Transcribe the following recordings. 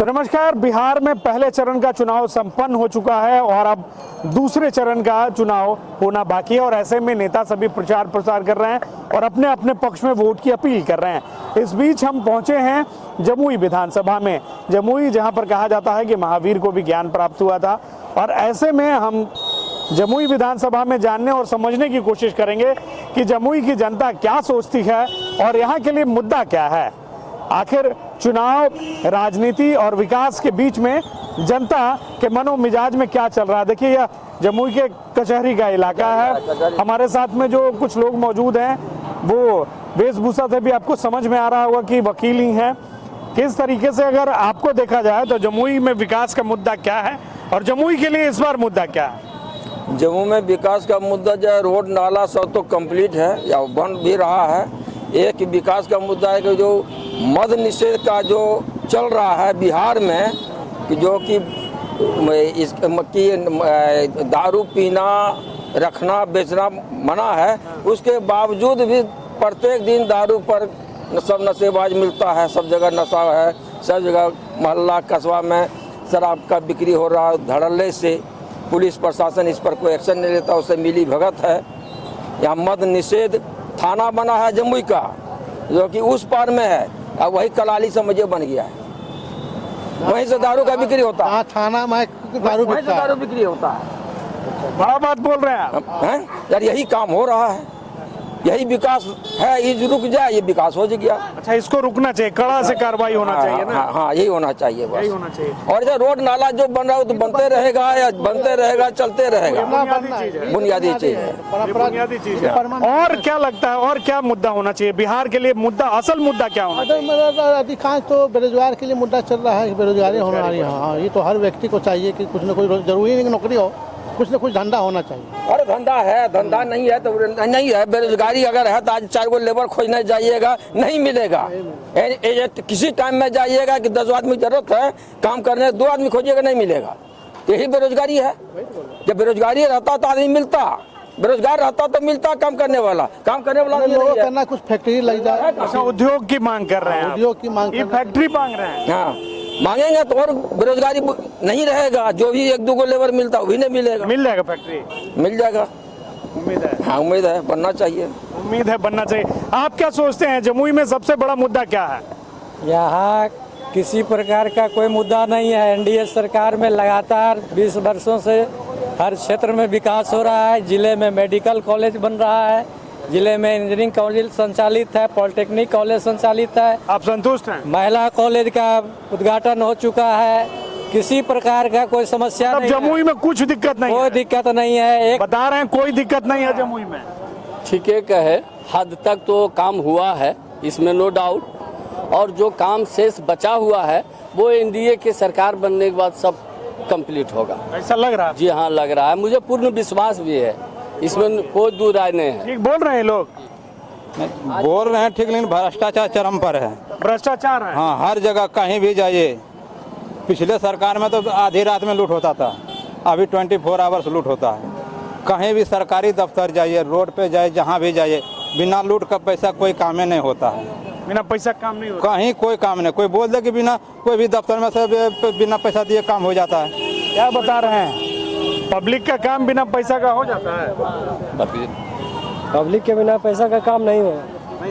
तो नमस्कार। बिहार में पहले चरण का चुनाव संपन्न हो चुका है और अब दूसरे चरण का चुनाव होना बाकी है और ऐसे में नेता सभी प्रचार प्रसार कर रहे हैं और अपने अपने पक्ष में वोट की अपील कर रहे हैं। इस बीच हम पहुंचे हैं जमुई विधानसभा में। जमुई जहां पर कहा जाता है कि महावीर को भी ज्ञान प्राप्त हुआ था और ऐसे में हम जमुई विधानसभा में जानने और समझने की कोशिश करेंगे कि जमुई की जनता क्या सोचती है और यहाँ के लिए मुद्दा क्या है। आखिर चुनाव, राजनीति और विकास के बीच में जनता के मनो मिजाज में क्या चल रहा है। देखिए, यह जमुई के कचहरी का इलाका है। हमारे साथ में जो कुछ लोग मौजूद हैं वो वेशभूषा से भी आपको समझ में आ रहा होगा कि वकील ही हैं। किस तरीके से अगर आपको देखा जाए तो जमुई में विकास का मुद्दा क्या है और जमुई के लिए इस बार मुद्दा क्या है। जम्मू में विकास का मुद्दा जो है, रोड नाला सब तो कंप्लीट है या बन भी रहा है। एक विकास का मुद्दा है कि जो मद निषेध का जो चल रहा है बिहार में, कि जो कि दारू पीना, रखना, बेचना मना है, उसके बावजूद भी प्रत्येक दिन दारू पर सब नशेबाज मिलता है। सब जगह नशा है, सब जगह मोहल्ला कस्बा में शराब का बिक्री हो रहा है। धड़ल्ले से पुलिस प्रशासन इस पर कोई एक्शन नहीं लेता, उससे मिली भगत है। यहाँ मद निषेध थाना बना है जमुई का, जो कि उस पार में है। अब वही कलाली समझिए बन गया है, वहीं से दारू का बिक्री होता है। थाना में दारू बिक्री होता है। बड़ा बात बोल रहे हैं आप। हैं यार, यही काम हो रहा है, यही विकास है। ये रुक जाए, ये विकास हो गया। अच्छा, इसको रुकना चाहिए, कड़ा से कार्रवाई होना चाहिए ना। हाँ, यही होना चाहिए, बस यही होना चाहिए। और जो रोड नाला जो बन रहा है तो बनते रहेगा या बनते रहेगा, चलते रहेगा। बुनियादी चीज है, बुनियादी चीज है। और क्या लगता है, और क्या मुद्दा होना चाहिए बिहार के लिए? मुद्दा, असल मुद्दा क्या होना चाहिए? अधिकांश तो बेरोजगार के लिए मुद्दा चल रहा है। बेरोजगारी होना रही है। हाँ, ये तो हर व्यक्ति को चाहिए कि कुछ न कुछ, जरूरी नहीं कि नौकरी हो, कुछ न कुछ धंधा होना चाहिए। और धंधा है, धंधा नहीं है तो नहीं है। बेरोजगारी अगर है तो आज 4 गो लेबर खोजने जाइएगा, नहीं मिलेगा। किसी टाइम में जाइएगा कि 10 आदमी जरूरत है काम करने, 2 आदमी खोजिएगा, नहीं मिलेगा। यही बेरोजगारी है। जब बेरोजगारी रहता तो आदमी मिलता, बेरोजगार रहता तो मिलता काम करने वाला लोगों करना कुछ फैक्ट्री लग जाए। अच्छा, उद्योग की मांग कर रहे हैं। उद्योग की मांग, फैक्ट्री मांग रहे हैं। हाँ, मांगेंगे तो और बेरोजगारी नहीं रहेगा। जो भी 1-2 गो लेबर मिलता वही नहीं मिलेगा। मिल जाएगा, फैक्ट्री मिल जाएगा। उम्मीद है। हाँ, उम्मीद है, बनना चाहिए। उम्मीद है बनना चाहिए। आप क्या सोचते हैं, जमुई में सबसे बड़ा मुद्दा क्या है? यहाँ किसी प्रकार का कोई मुद्दा नहीं है। एनडीए सरकार में लगातार 20 वर्षों से हर क्षेत्र में विकास हो रहा है। जिले में मेडिकल कॉलेज बन रहा है, जिले में इंजीनियरिंग कॉलेज संचालित है, पॉलिटेक्निक कॉलेज संचालित है। आप संतुष्ट हैं? महिला कॉलेज का उद्घाटन हो चुका है। किसी प्रकार का कोई समस्या नहीं है। जमुई में कुछ दिक्कत नहीं है? कोई दिक्कत नहीं है। एक बता रहे हैं कोई दिक्कत नहीं है जमुई में। ठीक है, कहे हद तक तो काम हुआ है, इसमें नो डाउट। और जो काम शेष बचा हुआ है वो एनडीए की सरकार बनने के बाद सब कंप्लीट होगा, ऐसा लग रहा है? जी हाँ, लग रहा है। मुझे पूर्ण विश्वास भी है, इसमें कोई दो राय नहीं है। ठीक बोल रहे हैं लोग? बोल रहे हैं ठीक, लेकिन भ्रष्टाचार चरम पर है। भ्रष्टाचार है। हाँ, हर जगह कहीं भी जाइए। पिछले सरकार में तो आधी रात में लूट होता था, अभी 24 आवर्स लूट होता है। कहीं भी सरकारी दफ्तर जाइए, रोड पे जाइए, जहाँ भी जाइए, बिना लूट का पैसा कोई काम में नहीं होता है। बिना पैसा काम नहीं होता? कहीं कोई काम नहीं। कोई बोल दे कि बिना कोई भी दफ्तर में से बिना पैसा दिए काम हो जाता है। क्या बता रहे हैं? पब्लिक का काम बिना पैसा का हो जाता है? पब्लिक के बिना पैसा का काम नहीं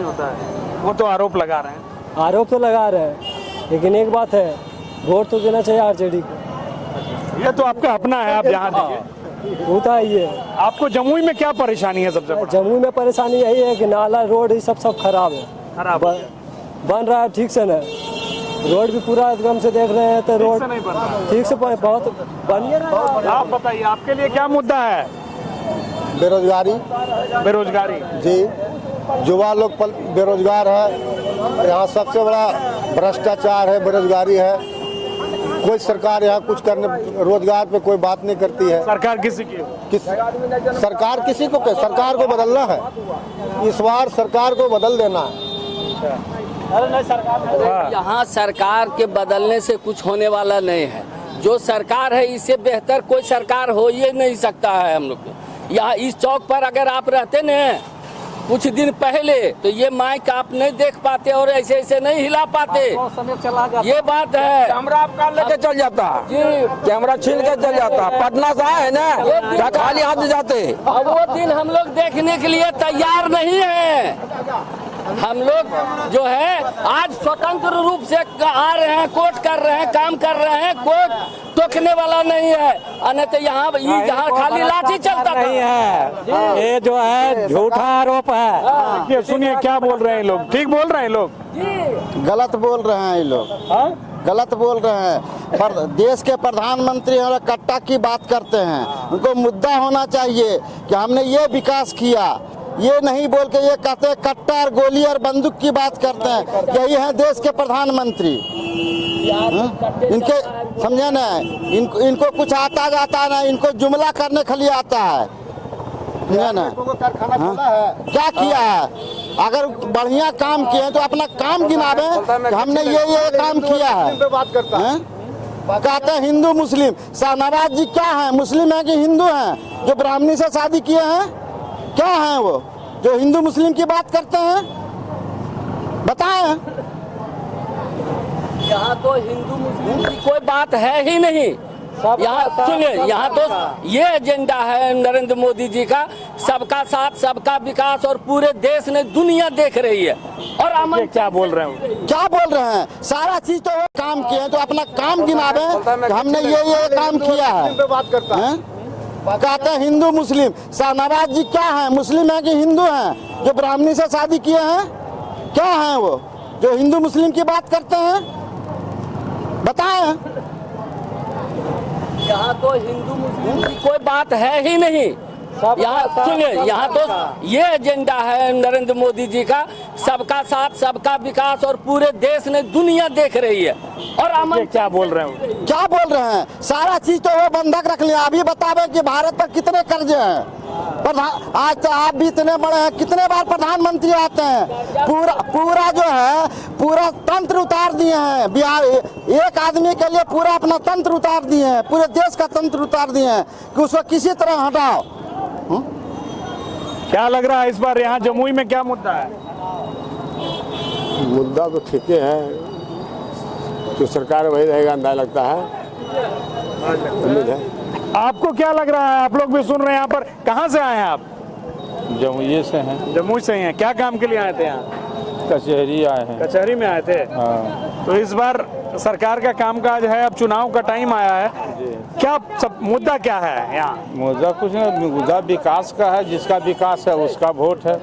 होता है। वो तो आरोप लगा रहे हैं। आरोप तो लगा रहे हैं, लेकिन एक बात है, वोट तो देना चाहिए आरजेडी को। ये तो आपका अपना है, आप जहाँ दीजिए। होता है ये। आपको जमुई में क्या परेशानी है सबसे बड़ी? जमुई में परेशानी यही है कि नाला, रोड ये सब खराब है। खराब बन रहा है ठीक से न, रोड भी पूरा एकदम से देख रहे हैं तो रोड नहीं बन रहा। ठीक से बहुत बन रहा। आप बताइए, आपके लिए क्या मुद्दा है? बेरोजगारी। बेरोजगारी जी, युवा लोग बेरोजगार है। यहाँ सबसे बड़ा भ्रष्टाचार है, बेरोजगारी है। कोई सरकार यहाँ कुछ करने, रोजगार पे कोई बात नहीं करती है। सरकार किसी की? सरकार किसी को, सरकार को बदलना है। इस बार सरकार को बदल देना है। यहाँ सरकार के बदलने से कुछ होने वाला नहीं है। जो सरकार है इससे बेहतर कोई सरकार हो ही नहीं सकता है। हम लोग यहाँ इस चौक पर अगर आप रहते न कुछ दिन पहले तो ये माइक आप नहीं देख पाते और ऐसे ऐसे नहीं हिला पाते, ये बात है। कैमरा आपका लेके चल जाता जी। कैमरा छीन के चल जाता। पटना से आए है ना, क्या खाली हाथ जाते। अब वो दिन हम लोग देखने के लिए तैयार नहीं है। हम लोग जो है आज स्वतंत्र रूप से आ रहे हैं, कोर्ट कर रहे हैं, काम कर रहे हैं, कोर्ट टोकने वाला नहीं है। अन्यथा यहाँ खाली लाठी चलता नहीं है, ये जो है झूठा आरोप है। देखिए सुनिए क्या बोल रहे हैं लोग, ठीक बोल रहे हैं लोग। गलत बोल रहे हैं ये लोग, गलत बोल रहे हैं। पर देश के प्रधानमंत्री और कट्टा की बात करते हैं, उनको मुद्दा होना चाहिए कि हमने ये विकास किया, ये नहीं बोल के ये कहते हैं कट्टा और गोली और बंदूक की बात करते हैं। यही है देश के प्रधानमंत्री। इनके समझे ना, इनको कुछ आता जाता ना, इनको जुमला करने के लिए आता है, समझे ना। क्या किया है? अगर बढ़िया काम किए हैं तो अपना काम गिनावे, हमने ये काम किया है। कहते हैं हिंदू मुस्लिम, शाहनवाज जी क्या है, मुस्लिम है कि हिंदू हैं? जो ब्राह्मणी से शादी किए हैं क्या हैं वो, जो हिंदू मुस्लिम की बात करते हैं? बताएं। यहाँ तो हिंदू मुस्लिम की कोई बात है ही नहीं। यहाँ सुनिए, यहाँ तो ये एजेंडा है नरेंद्र मोदी जी का, सबका साथ सबका विकास, और पूरे देश ने दुनिया देख रही है। और अमन क्या बोल रहे हैं, क्या बोल रहे हैं? सारा चीज तो वो काम किए हैं तो अपना काम गिनावे, हमने ये काम किया है। कहते हैं हिंदू मुस्लिम, शाहनवाज जी क्या है, मुस्लिम है कि हिंदू हैं? जो ब्राह्मणी से शादी किए हैं क्या हैं वो, जो हिंदू मुस्लिम की बात करते हैं? बताएं। यहाँ तो हिंदू मुस्लिम की कोई बात है ही नहीं। यहाँ सुनिए, यहाँ तो ये एजेंडा है नरेंद्र मोदी जी का, सबका साथ सबका विकास, और पूरे देश ने दुनिया देख रही है। और अमन क्या बोल रहे हैं, क्या बोल रहे हैं? सारा चीज तो वो बंधक रख लिया। अभी बतावे कि भारत पर कितने कर्जे हैं। आज तो आप भी इतने बड़े हैं, कितने बार प्रधानमंत्री आते हैं, पूरा जो है पूरा तंत्र उतार दिए हैं। बिहार एक आदमी के लिए पूरा अपना तंत्र उतार दिए हैं, पूरे देश का तंत्र उतार दिए हैं कि उसको किसी तरह हटाओ। क्या लग रहा है इस बार यहाँ जमुई में क्या मुद्दा है? मुद्दा तो ठीक है, जो सरकार वही रहेगा अंदाजा लगता है, उम्मीद है। आपको क्या लग रहा है? आप लोग भी सुन रहे हैं। यहाँ पर कहाँ से आए हैं आप? जमुई से हैं, जमुई से ही हैं। क्या काम के लिए आए थे यहाँ? कचहरी आए हैं। कचहरी में आए थे। हाँ। तो इस बार सरकार का कामकाज है, अब चुनाव का टाइम आया है, क्या सब मुद्दा क्या है यहाँ? मुद्दा कुछ नहीं, मुद्दा विकास का है। जिसका विकास है उसका वोट है,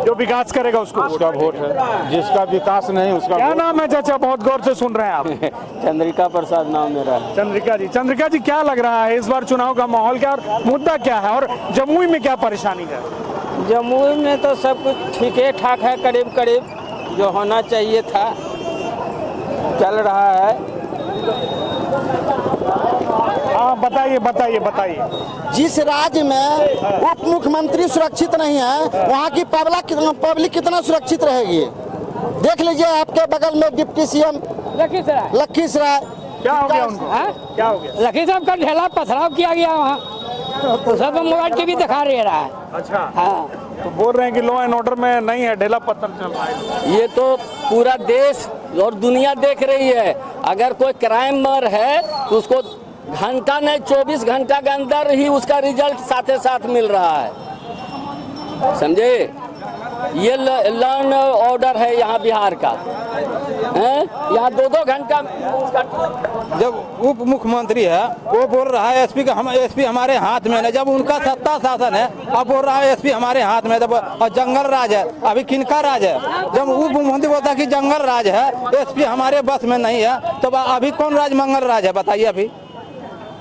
जो विकास करेगा उसको उसका वोट है। जिसका विकास नहीं उसका क्या वोट। नाम है चाचा? बहुत गौर से सुन रहे हैं आप। चंद्रिका प्रसाद नाम मेरा है। चंद्रिका जी, चंद्रिका जी क्या लग रहा है इस बार चुनाव का माहौल क्या और मुद्दा क्या है, और जमुई में क्या परेशानी है? जमुई में तो सब कुछ ठीक है, ठाक है, करीब करीब जो होना चाहिए था चल रहा है। हाँ बताइए बताइए बताइए। जिस राज्य में उप मुख्यमंत्री सुरक्षित नहीं है, वहाँ की पब्लिक कितना सुरक्षित रहेगी? देख लीजिए आपके बगल में डिप्टी सीएम लखीसराय क्या हो गया उनको? क्या हो गया? लखीसराय का ढेला पथराव किया गया वहाँ, तो सब मोबाइल टीवी दिखा रहा है। अच्छा, हाँ, तो बोल रहे हैं कि लॉ एंड ऑर्डर में नहीं है, ढेला पत्थर चल रहा है। ये तो पूरा देश और दुनिया देख रही है। अगर कोई क्राइमर है तो उसको घंटा नहीं 24 घंटा के अंदर ही उसका रिजल्ट साथ साथ मिल रहा है, समझे। ये लॉ एंड ऑर्डर है यहाँ बिहार का, हैं? यहाँ 2-2 घंटा उसका। जब उप मुख्यमंत्री है वो बोल रहा है एसपी हमारे हाथ में है। जब उनका सत्ता शासन है, अब बोल रहा है एसपी हमारे हाथ में, जब और जंगल राज है। अभी किनका राज है? जब उप मुख्यमंत्री बोलता है कि जंगल राज है, एसपी हमारे बस में नहीं है, तो अभी कौन राज मंगल राज है? बताइए। अभी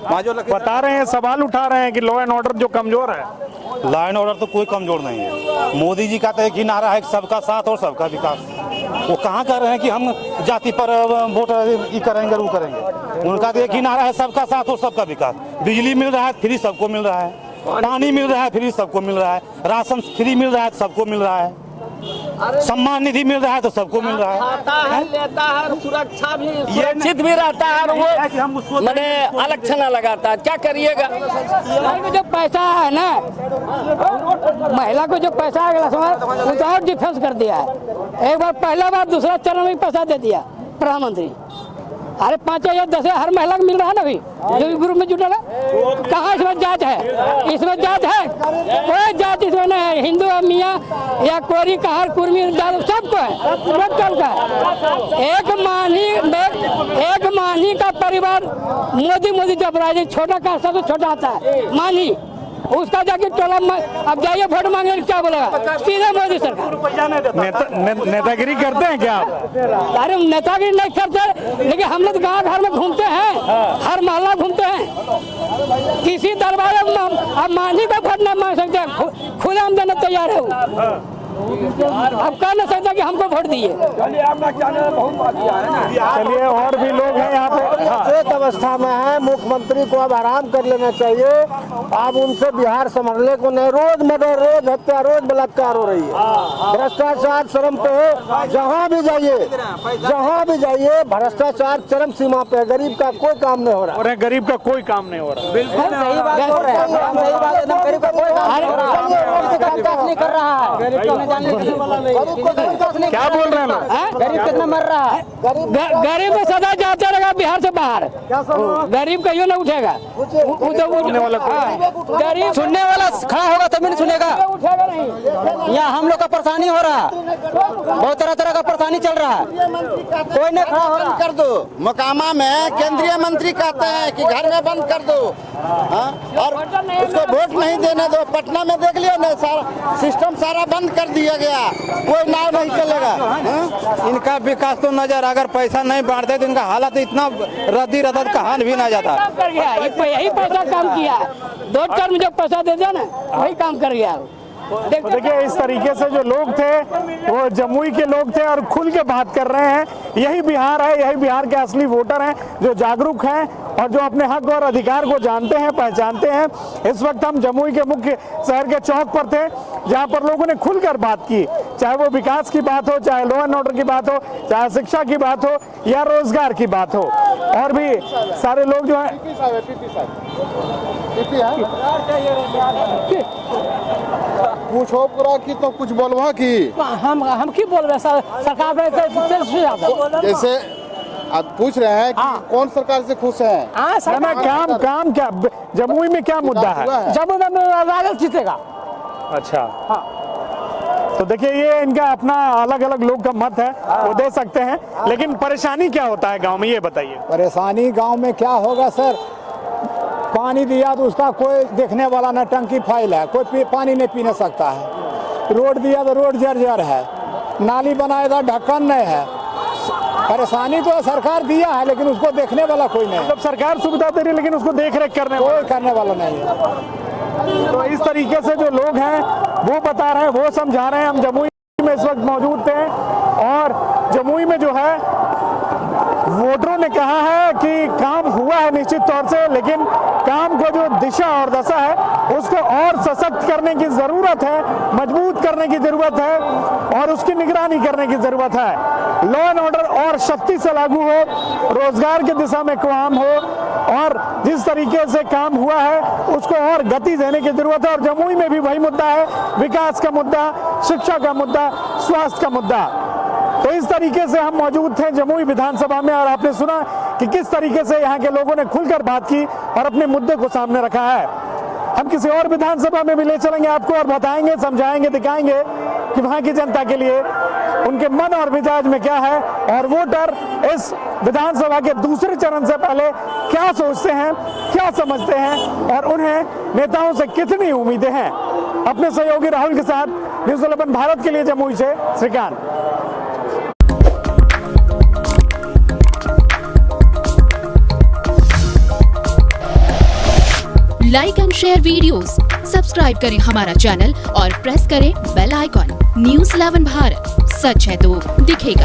बता रहे हैं, सवाल उठा रहे हैं कि लॉ एंड ऑर्डर जो कमजोर है। लॉ एंड ऑर्डर तो कोई कमजोर नहीं है। मोदी जी का तो एक ही नारा है, सबका साथ और सबका विकास। वो कहाँ कह रहे हैं कि हम जाति पर वोट करेंगे वो करेंगे? उनका तो एक ही नारा है, सबका साथ और सबका विकास। बिजली मिल रहा है फ्री, सबको मिल रहा है। पानी मिल रहा है फ्री, सबको मिल रहा है। राशन फ्री मिल रहा है, सबको मिल रहा है। सम्मान निधि मिल रहा है तो सबको मिल रहा है। खाता है, लेता है, सुरक्षा भी सुरक्षित भी रहता है, और वो मैंने अलग छना लगाता है। क्या करिएगा? जो पैसा है ना, महिला को जो पैसा है वो तो और डिफेंस कर दिया है। एक बार पहला बार दूसरा चरण में पैसा दे दिया प्रधानमंत्री। अरे 5,000 10,000 हर महिला को मिल रहा है ना अभी, जो भी ग्रुप में जुटा है। कहाँ इसमें जात है? इसमें जात है? कोई जात इसमें नहीं है। हिंदू है मियाँ या कोरी कहार कुर्मी जात सबको है, टोटल का है। एक मानी का परिवार मोदी जब राजे छोटा का सबसे छोटा आता है मानी, उसका जाके टोला अब जाइए वोट मांगे क्या बोलेगा? सीधे मोदी सरकार। नेतागिरी करते हैं क्या आप? अरे नेतागिरी नहीं करते, लेकिन हम लोग गाँव घर में घूमते हैं, हर मोहल्ला घूमते हैं। किसी दरबार में अब मानी का वोट नहीं मांग सकते, खुद हम देने तैयार है। अब कह नहीं सकता कि हमको वोट दिए। चलिए और भी लोग हैं यहाँ पे। एक अवस्था में है, मुख्यमंत्री को अब आराम कर लेना चाहिए। अब उनसे बिहार संभलने को नहीं। रोज मर्डर, रोज हत्या, रोज बलात्कार हो रही है। भ्रष्टाचार चरम पे है। जहाँ भी जाइए भ्रष्टाचार चरम सीमा पे है। गरीब का कोई काम नहीं हो रहा। और गरीब का कोई काम नहीं हो रहा। बिल्कुल सही बात हो रहा है। क्या बोल रहे हैं लोग? गरीब कितना मर रहा है? गरीब में सदा जाता रहेगा बिहार से बाहर। गरीब कहियो ना उठेगा। गरीब सुनने वाला खड़ा होगा तभी नहीं सुनेगा। उठेगा नहीं। यहाँ हम लोग का परेशानी हो रहा है, बहुत तरह का परेशानी चल रहा है, कोई नहीं खड़ा हो रहा। कर दो। मोकामा में केंद्रीय मंत्री कहते हैं कि घर में बंद कर दो, और उसको वोट नहीं देने दो। पटना में देख लिया ना, सारा सिस्टम सारा बंद कर दिया गया, कोई नाव नहीं चलेगा। इनका विकास तो नजर, अगर पैसा नहीं बांटते तो इनका हालत इतना रद्दी रदद कहाँ भी ना जाता। कर गया यही पैसा काम किया। 2 टर्म जो पैसा दे दिया ना वही काम कर गया। तो देखिए इस तरीके से जो लोग थे वो जमुई के लोग थे और खुल के बात कर रहे हैं। यही बिहार है, यही बिहार के असली वोटर हैं जो जागरूक हैं और जो अपने हक और अधिकार को जानते हैं, पहचानते हैं। इस वक्त हम जमुई के मुख्य शहर के चौक पर थे, जहां पर लोगों ने खुलकर बात की, चाहे वो विकास की बात हो, चाहे लॉ एंड ऑर्डर की बात हो, चाहे शिक्षा की बात हो या रोजगार की बात हो। और भी सारे लोग जो है पूछो पूरा की तो कुछ बोलवा की हम क्यों बोल रहे हैं? सरकार में जैसे आप पूछ रहे हैं कि कौन सरकार से खुश है? काम क्या जमुई में क्या मुद्दा है? जमुई में राजद जीतेगा। अच्छा तो देखिए ये इनका अपना अलग अलग लोग का मत है, वो दे सकते हैं, लेकिन परेशानी क्या होता है गांव में ये बताइए। परेशानी गांव में क्या होगा सर? पानी दिया तो उसका कोई देखने वाला न, टंकी फाइल है, कोई पानी नहीं पीने सकता है। रोड दिया तो रोड जर्जर है, नाली बनाया था ढक्कन नहीं है। परेशानी तो सरकार दिया है लेकिन उसको देखने वाला कोई नहीं। मतलब सरकार सुविधा दे रही है लेकिन उसको देख रेख करने वाला नहीं है। तो इस तरीके से जो लोग हैं वो बता रहे हैं, वो समझा रहे हैं। हम जमुई में इस वक्त मौजूद थे और जमुई में जो है वोटरों ने कहा है कि काम हुआ है निश्चित तौर से, लेकिन काम को जो दिशा और दशा है उसको और सशक्त करने की जरूरत है, मजबूत करने की जरूरत है और उसकी निगरानी करने की जरूरत है। लॉ एंड ऑर्डर और सख्ती से लागू हो, रोजगार की दिशा में काम हो और जिस तरीके से काम हुआ है उसको और गति देने की जरूरत है। और जमुई में भी वही मुद्दा है, विकास का मुद्दा, शिक्षा का मुद्दा, स्वास्थ्य का मुद्दा। तो इस तरीके से हम मौजूद थे जमुई विधानसभा में और आपने सुना कि किस तरीके से यहाँ के लोगों ने खुलकर बात की और अपने मुद्दे को सामने रखा है। हम किसी और विधानसभा में भी ले चलेंगे आपको और बताएंगे, समझाएंगे, दिखाएंगे कि वहाँ की जनता के लिए उनके मन और मिजाज में क्या है और वोटर इस विधानसभा के दूसरे चरण से पहले क्या सोचते हैं, क्या समझते हैं और उन्हें नेताओं से कितनी उम्मीदें हैं। अपने सहयोगी राहुल के साथ न्यूज़ 11 भारत के लिए जमुई से Srikant. Like and share videos, subscribe करें हमारा चैनल और प्रेस करें बेल आइकॉन। न्यूज़ 11 भारत, सच है तो दिखेगा।